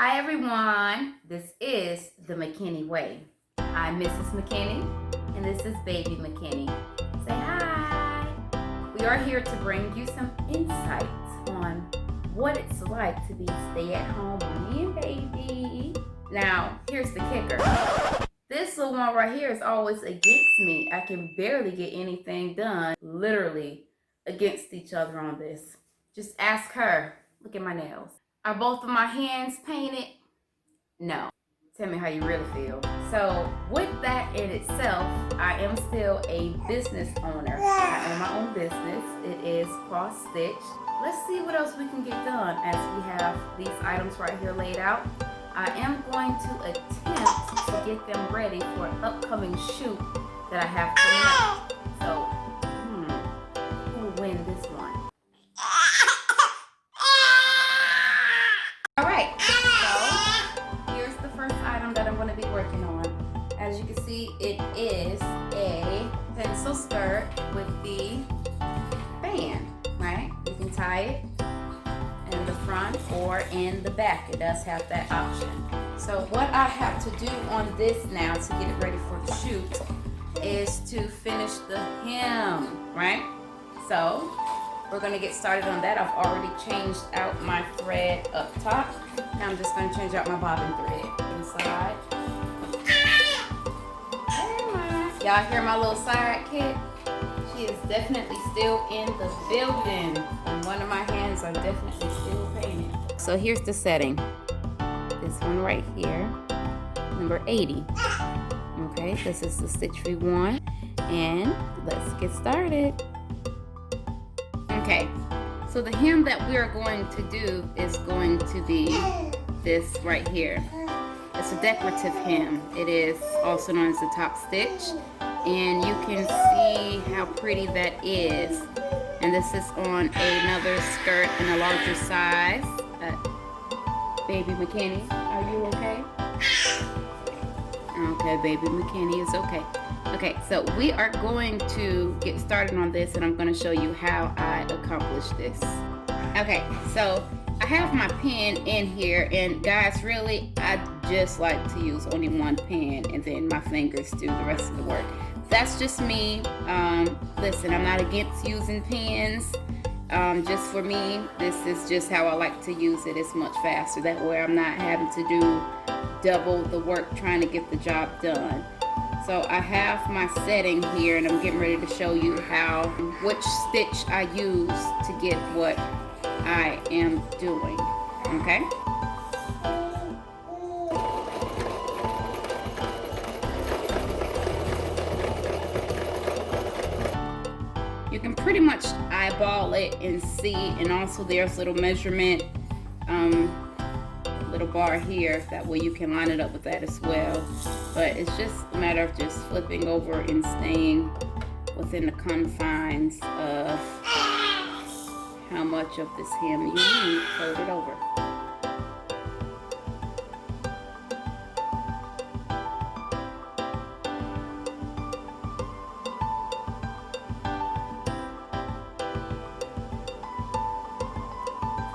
Hi everyone, this is the McKinney Way. I'm Mrs. McKinney and this is Baby McKinney. Say hi! We are here to bring you some insights on what it's like to be stay-at-home mommy and baby. Now, here's the kicker. This little one right here is always against me. I can barely get anything done, literally against each other on this. Just ask her. Look at my nails. Are both of my hands painted? No. Tell me how you really feel. So with that in itself, I am still a business owner. I own my own business. It is cross stitch. Let's see what else we can get done as we have these items right here laid out. I am going to attempt to get them ready for an upcoming shoot that I have coming up. So, who will win this one? All right, so here's the first item that I'm going to be working on. As you can see, it is a pencil skirt with the band, right? You can tie it in the front or in the back. It does have that option. So what I have to do on this now to get it ready for the shoot is to finish the hem, right? So we're going to get started on that. I've already changed out my thread up top. Now I'm just going to change out my bobbin thread inside. Y'all hear my little sidekick? She is definitely still in the building. And one of my hands are definitely still painted. So here's the setting. This one right here, number 80. Okay, this is the stitch free one. And let's get started. Okay, so the hem that we are going to do is going to be this right here. It's a decorative hem. It is also known as the top stitch, and you can see how pretty that is. And this is on another skirt in a larger size. Baby McKinney, are you okay? Okay, Baby McKinney is okay. Okay, so we are going to get started on this, and I'm going to show you how I accomplish this. Okay, so I have my pen in here, and guys, really, I just like to use only one pen, and then my fingers do the rest of the work. That's just me. Listen, I'm not against using pens. Just for me, this is just how I like to use it. It's much faster. That way I'm not having to do double the work trying to get the job done. So I have my setting here, and I'm getting ready to show you which stitch I use to get what I am doing. Okay? You can pretty much eyeball it and see, and also there's little measurement little bar here, that way you can line it up with that as well. But it's just a matter of just flipping over and staying within the confines of how much of this hem you need. Fold it over.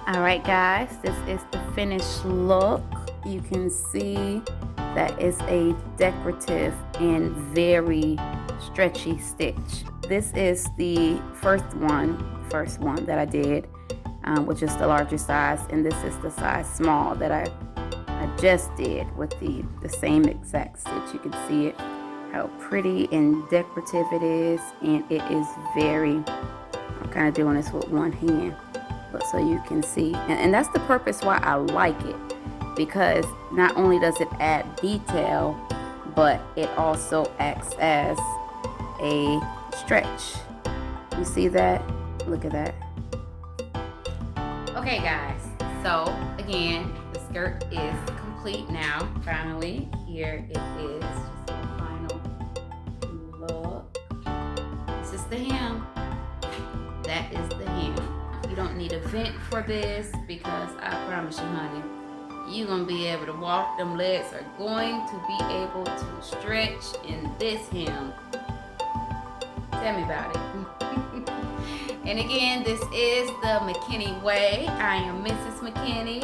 Alright guys, this is the finished look. You can see that is a decorative and very stretchy stitch. This is the first one that I did, which is the larger size, and this is the size small that I just did with the same exact stitch. You can see it, how pretty and decorative it is, and it is very, I'm kind of doing this with one hand, so you can see, and that's the purpose why I like it, because not only does it add detail, but it also acts as a stretch. You see that? Look at that. Okay guys, so again, the skirt is complete now. Finally, here it is, just a final look. This is the hem. That is the hem. You don't need a vent for this, because I promise you, honey, you're going to be able to walk. Them legs are going to be able to stretch in this hem. Tell me about it. And again, this is the McKinney Way. I am Mrs. McKinney.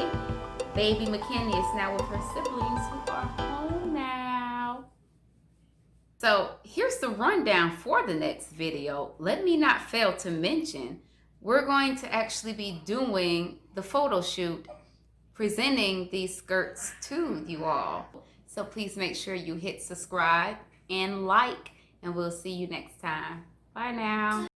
Baby McKinney is now with her siblings who are home now. So here's the rundown for the next video. Let me not fail to mention, we're going to actually be doing the photo shoot presenting these skirts to you all. So please make sure you hit subscribe and like, and we'll see you next time. Bye now.